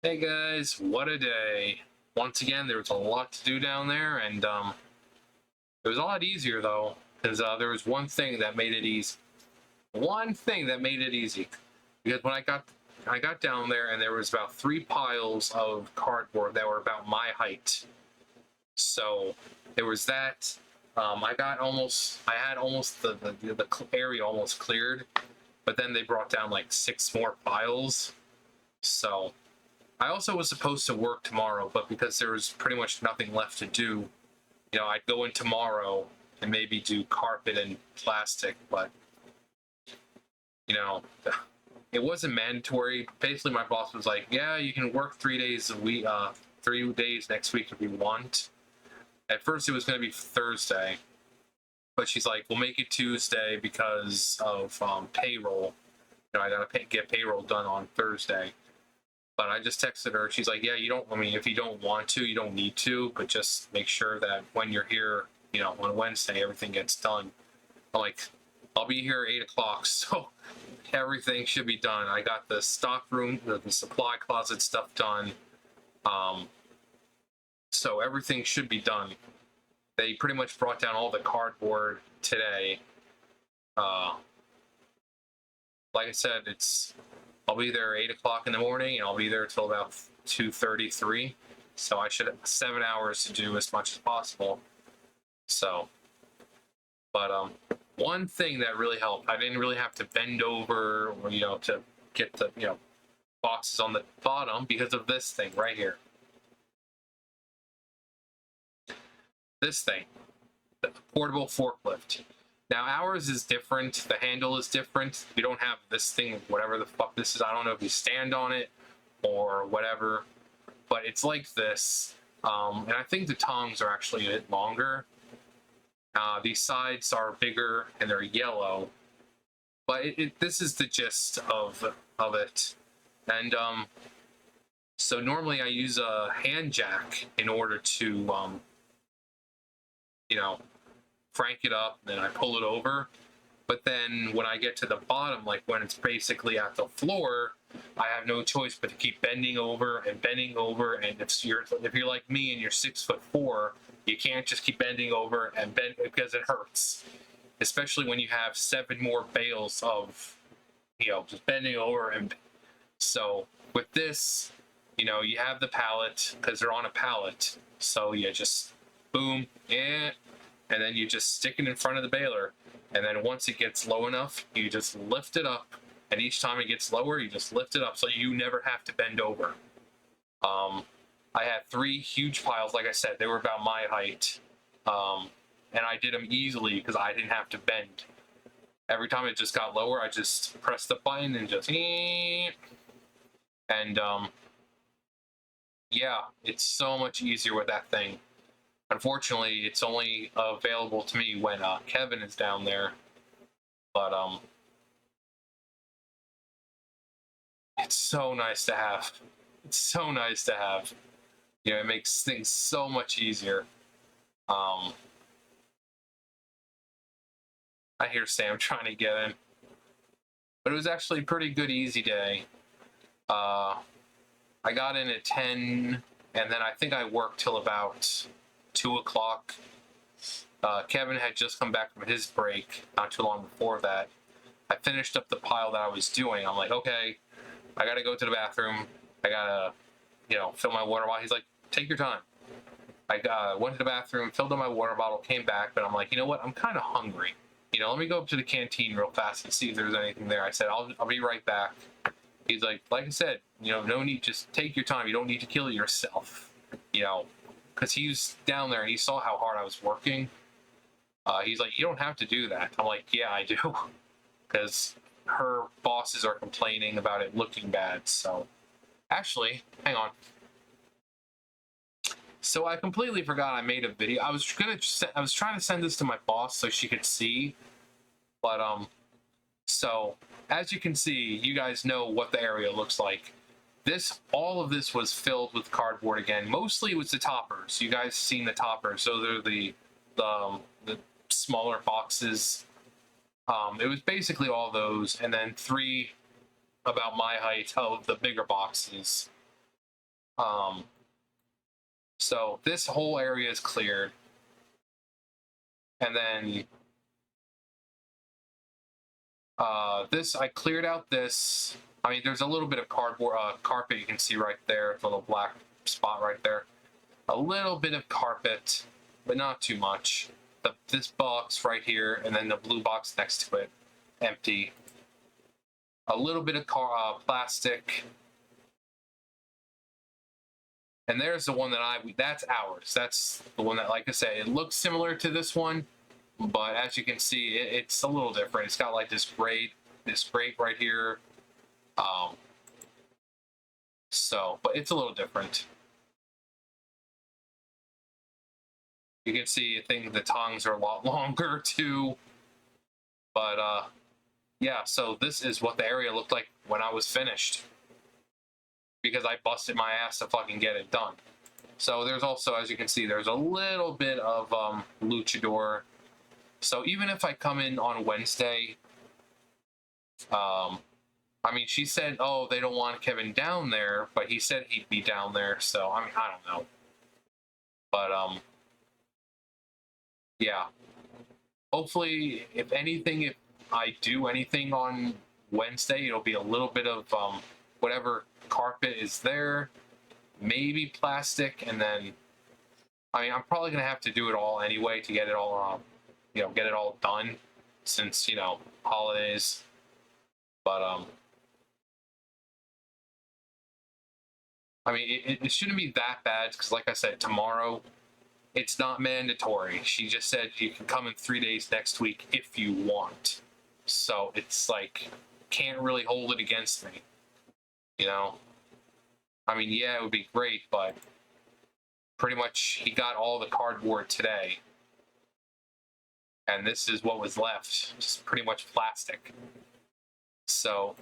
Hey guys, what a day. Once again, there was a lot to do down there, and it was a lot easier though, because there was one thing that made it easy. One thing that made it easy. Because when I got down there and there was about 3 piles of cardboard that were about my height. So there was that. I had almost the area almost cleared, but then they brought down like 6 more piles. So I also was supposed to work tomorrow, but because there was pretty much nothing left to do, I'd go in tomorrow and maybe do carpet and plastic, but you know, it wasn't mandatory. Basically, my boss was like, "Yeah, you can work 3 days a week, 3 days next week if you want." At first, it was going to be Thursday, but she's like, "We'll make it Tuesday because of payroll. I gotta get payroll done on Thursday." But I just texted her. She's like, "Yeah, you don't. I mean, if you don't want to, you don't need to. But just make sure that when you're here, on Wednesday, everything gets done." I'm like, "I'll be here 8 o'clock, so everything should be done." I got the stock room, the supply closet stuff done. Um, so everything should be done. They pretty much brought down all the cardboard today. Uh, like I said, I'll be there 8 o'clock in the morning, and I'll be there till about 2:33. So I should have 7 hours to do as much as possible. So, but one thing that really helped, I didn't really have to bend over, or, to get the boxes on the bottom because of this thing right here. This thing, the portable forklift. Now ours is different. The handle is different. We don't have this thing, whatever the fuck this is. I don't know if you stand on it or whatever, but it's like this. And I think the tongs are actually a bit longer. These sides are bigger and they're yellow, but this is the gist of it. And so normally I use a hand jack in order to crank it up, and then I pull it over. But then when I get to the bottom, like when it's basically at the floor, I have no choice but to keep bending over and bending over. And if you're like me and you're 6'4", you can't just keep bending over and bend because it hurts. Especially when you have 7 more bales of just bending over. And so with this, you have the pallet because they're on a pallet. So you just boom, and then you just stick it in front of the baler, and then once it gets low enough, you just lift it up, and each time it gets lower, you just lift it up so you never have to bend over. I had 3 huge piles. Like I said, they were about my height, and I did them easily because I didn't have to bend. Every time it just got lower, I just pressed the button and just and yeah, it's so much easier with that thing. Unfortunately, it's only available to me when Kevin is down there. But it's so nice to have. It's so nice to have. It makes things so much easier. I hear Sam trying to get in, but it was actually a pretty good, easy day. I got in at 10, and then I think I worked till about 2 o'clock. Kevin had just come back from his break not too long before that. I finished up the pile that I was doing. I'm like, okay, I gotta go to the bathroom. I gotta, fill my water bottle. He's like, take your time. I went to the bathroom, filled up my water bottle, came back, but I'm like, you know what? I'm kind of hungry. Let me go up to the canteen real fast and see if there's anything there. I said, I'll be right back. He's like I said, no need, just take your time. You don't need to kill yourself, because he was down there and he saw how hard I was working. He's like, you don't have to do that. I'm like, yeah, I do, because her bosses are complaining about it looking bad. So, actually, hang on. So I completely forgot I made a video. I was trying to send this to my boss so she could see, but so as you can see, you guys know what the area looks like. All of this was filled with cardboard again. Mostly it was the toppers. You guys seen the toppers. So they're the smaller boxes. It was basically all those, and then 3 about my height of the bigger boxes. So this whole area is cleared, and then this I cleared out this. I mean, there's a little bit of cardboard carpet you can see right there, the little black spot right there. A little bit of carpet, but not too much. This box right here, and then the blue box next to it, empty. A little bit of plastic. And there's the one that that's ours. That's the one that, like I said, it looks similar to this one, but as you can see, it's a little different. It's got like this grate right here. But it's a little different. You can see, I think the tongs are a lot longer too. But yeah, so this is what the area looked like when I was finished, because I busted my ass to fucking get it done. So there's also, as you can see, there's a little bit of luchador. So even if I come in on Wednesday, I mean, she said, oh, they don't want Kevin down there, but he said he'd be down there. So I mean, I don't know. But yeah. Hopefully, if anything, if I do anything on Wednesday, it'll be a little bit of whatever carpet is there, maybe plastic, and then, I mean, I'm probably gonna have to do it all anyway to get it all, get it all done, since holidays. But I mean, it shouldn't be that bad, because like I said, tomorrow, it's not mandatory. She just said you can come in 3 days next week if you want. So it's like, can't really hold it against me. I mean, yeah, it would be great, but pretty much he got all the cardboard today. And this is what was left, just pretty much plastic. So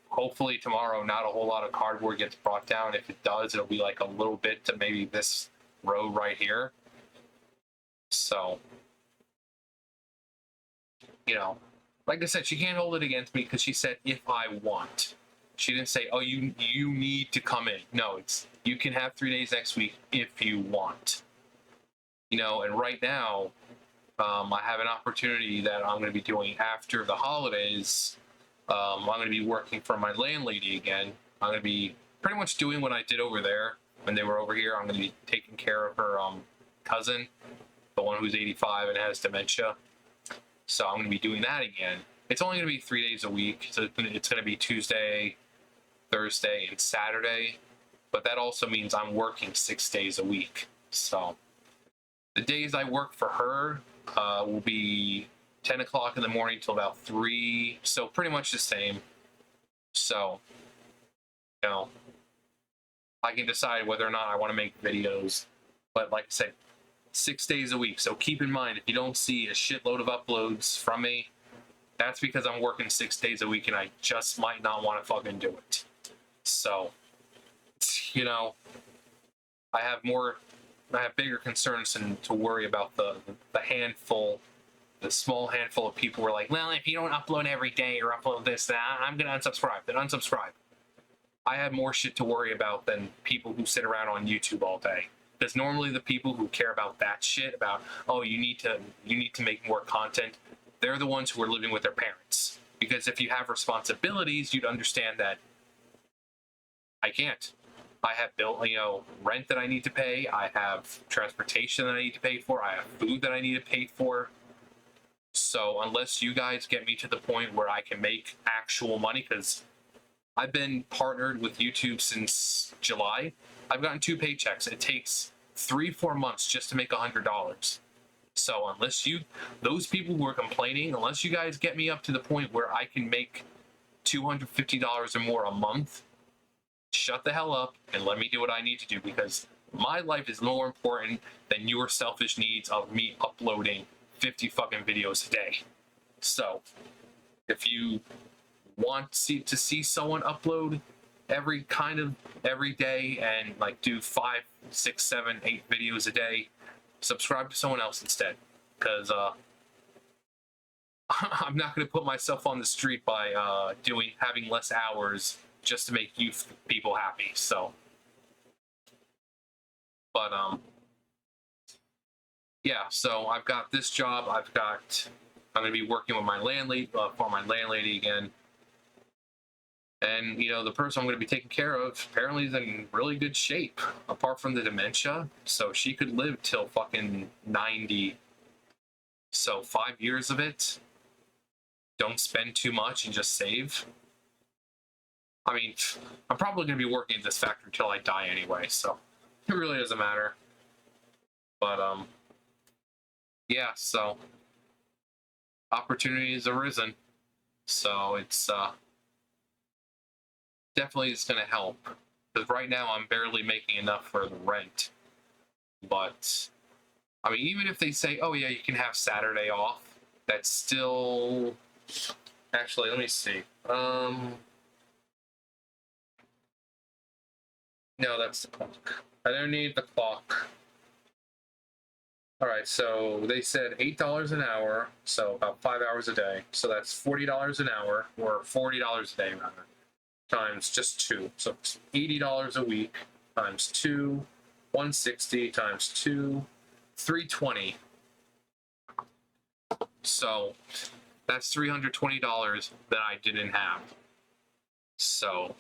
hopefully tomorrow not a whole lot of cardboard gets brought down. If it does, it'll be like a little bit to maybe this row right here. So, like I said, she can't hold it against me, because she said if I want. She didn't say, oh, you need to come in. No, it's you can have 3 days next week if you want. And right now, I have an opportunity that I'm going to be doing after the holidays. I'm going to be working for my landlady again. I'm going to be pretty much doing what I did over there when they were over here. I'm going to be taking care of her cousin, the one who's 85 and has dementia. So I'm going to be doing that again. It's only going to be 3 days a week. So it's going to be Tuesday, Thursday, and Saturday. But that also means I'm working 6 days a week. So the days I work for her will be 10 o'clock in the morning till about 3. So pretty much the same. So, I can decide whether or not I want to make videos. But like I said, 6 days a week. So keep in mind, if you don't see a shitload of uploads from me, that's because I'm working 6 days a week and I just might not want to fucking do it. So, I have bigger concerns than to worry about the small handful of people who are like, well, if you don't upload every day or upload this, that, I'm going to unsubscribe. Then unsubscribe. I have more shit to worry about than people who sit around on YouTube all day. Because normally the people who care about that shit, about, oh, you need to make more content, they're the ones who are living with their parents. Because if you have responsibilities, you'd understand that I can't. I have rent that I need to pay. I have transportation that I need to pay for. I have food that I need to pay for. So unless you guys get me to the point where I can make actual money, because I've been partnered with YouTube since July. I've gotten 2 paychecks. It takes 3-4 months just to make $100. So unless those people who are complaining, unless you guys get me up to the point where I can make $250 or more a month, shut the hell up and let me do what I need to do, because my life is more important than your selfish needs of me uploading 50 fucking videos a day. So if you want to see someone upload every day and like do 5, 6, 7, 8 videos a day, subscribe to someone else instead, because I'm not going to put myself on the street by having less hours just to make you people happy. So But yeah. So I've got this job. I'm gonna be working with my landlady for my landlady again. And the person I'm going to be taking care of apparently is in really good shape, apart from the dementia. So she could live till fucking 90. So 5 years of it. Don't spend too much and just save. I mean, I'm probably going to be working at this factory till I die anyway, so it really doesn't matter. But yeah. So opportunities arisen. So it's definitely is going to help, because right now I'm barely making enough for the rent. But I mean, even if they say, oh yeah, you can have Saturday off, that's still, actually, let me see. No, that's the clock. I don't need the clock. All right, so they said $8 an hour, so about 5 hours a day. So that's $40 an hour, or $40 a day rather, times just 2. So it's $80 a week times 2, 160 times 2, 320. So that's $320 that I didn't have. So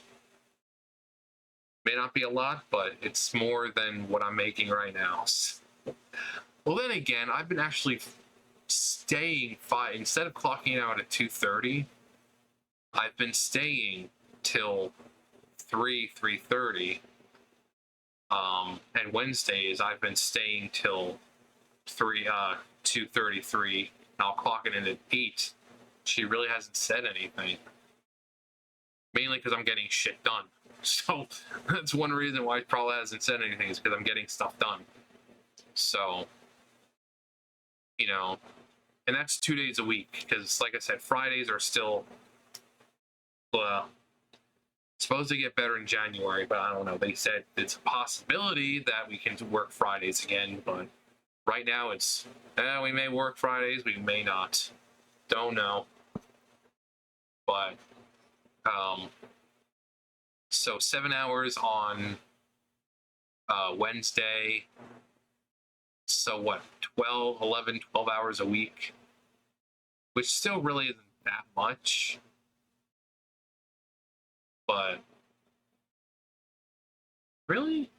may not be a lot, but it's more than what I'm making right now. Well, then again, I've been actually staying instead of clocking out at 2:30. I've been staying till 3:30. And Wednesdays I've been staying till 2:33. I'll clock it in at 8. She really hasn't said anything. Mainly because I'm getting shit done. So that's one reason why it probably hasn't said anything, is because I'm getting stuff done. So, and that's 2 days a week, because like I said, Fridays are still, supposed to get better in January, but I don't know. They said it's a possibility that we can work Fridays again, but right now it's, we may work Fridays, we may not. Don't know. But, so 7 hours on Wednesday. So what, 12 hours a week, which still really isn't that much. But really,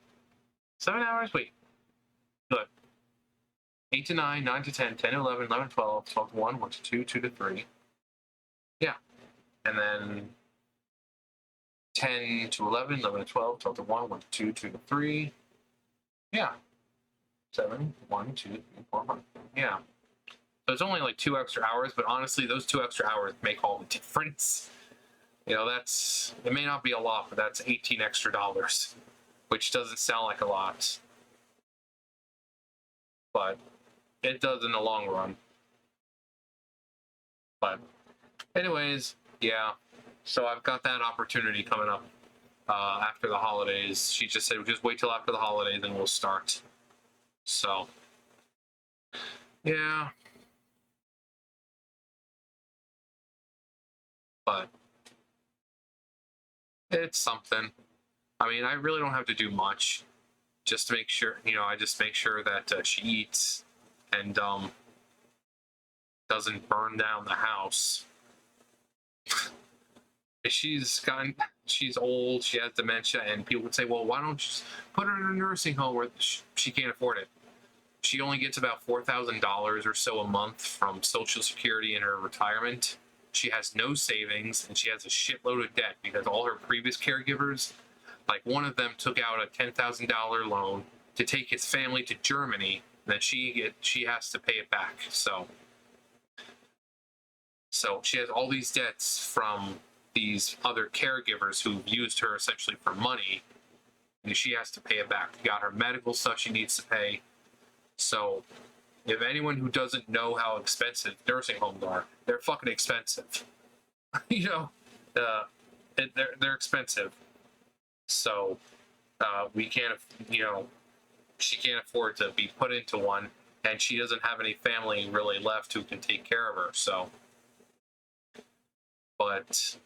7 hours? Wait, good. 8 to 9, 9 to 10, 10 to 11, 11 to 12, 12 to 1, 1 to 2, 2 to 3. Yeah. And then 10 to 11, 11 to 12, 12 to 1, 1 to 2, 2 to 3. Yeah. 7, 1, 2, 3, 4, 5. Yeah. So it's only like 2 extra hours, but honestly, those 2 extra hours make all the difference. It may not be a lot, but that's $18 extra, which doesn't sound like a lot, but it does in the long run. But anyways, yeah. So I've got that opportunity coming up after the holidays. She just said, just wait till after the holidays and we'll start. So, yeah. But it's something. I mean, I really don't have to do much, just to make sure, I just make sure that she eats and doesn't burn down the house. She's old, she has dementia, and people would say, well, why don't you just put her in a nursing home where she can't afford it? She only gets about $4,000 or so a month from Social Security in her retirement. She has no savings, and she has a shitload of debt because all her previous caregivers, like one of them took out a $10,000 loan to take his family to Germany, and then she has to pay it back. So she has all these debts from these other caregivers who've used her essentially for money, and she has to pay it back. She got her medical stuff she needs to pay. So if anyone who doesn't know how expensive nursing homes are, they're fucking expensive. They're expensive. So we can't, she can't afford to be put into one, and she doesn't have any family really left who can take care of her. So, but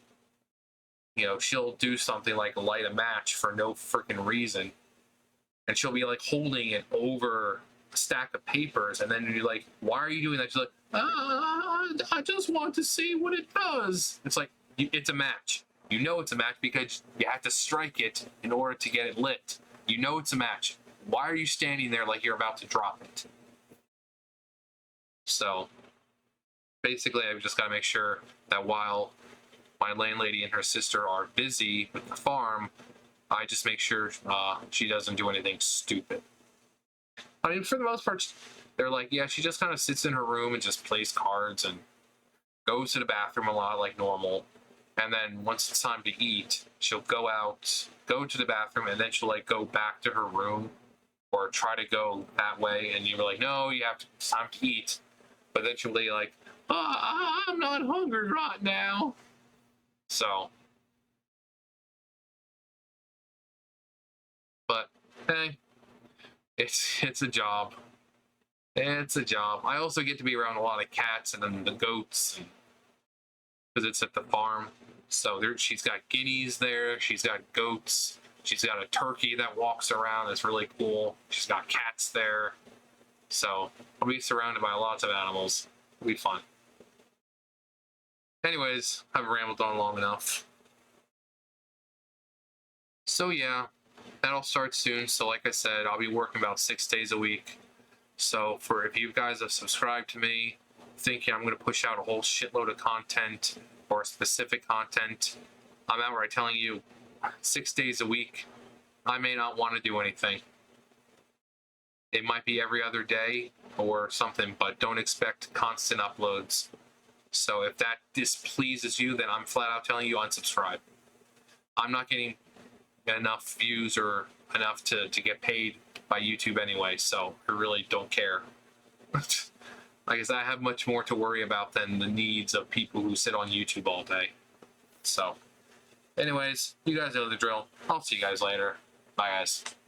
she'll do something like light a match for no freaking reason, and she'll be like holding it over a stack of papers, and then you're like, why are you doing that? She's like, I just want to see what it does. It's like, it's a match. You know it's a match because you have to strike it in order to get it lit. You know it's a match. Why are you standing there like you're about to drop it? So basically, I've just got to make sure that while my landlady and her sister are busy with the farm, I just make sure she doesn't do anything stupid. I mean, for the most part, they're like, yeah, she just kind of sits in her room and just plays cards and goes to the bathroom a lot like normal. And then once it's time to eat, she'll go out, go to the bathroom, and then she'll like go back to her room or try to go that way. And you're like, no, it's time to eat. But then she'll be like, oh, I'm not hungry right now. So, but hey, it's a job. It's a job. I also get to be around a lot of cats and then the goats because it's at the farm. So she's got guineas there. She's got goats. She's got a turkey that walks around. That's really cool. She's got cats there. So I'll be surrounded by lots of animals. It'll be fun. Anyways, I've rambled on long enough. So yeah, that'll start soon. So like I said, I'll be working about 6 days a week. So if you guys have subscribed to me, thinking I'm going to push out a whole shitload of content or specific content, I'm outright telling you, 6 days a week, I may not want to do anything. It might be every other day or something, but don't expect constant uploads. So if that displeases you, then I'm flat out telling you unsubscribe. I'm not getting enough views or enough to get paid by YouTube anyway, so I really don't care. Like I said, I have much more to worry about than the needs of people who sit on YouTube all day. So, anyways, you guys know the drill. I'll see you guys later. Bye, guys.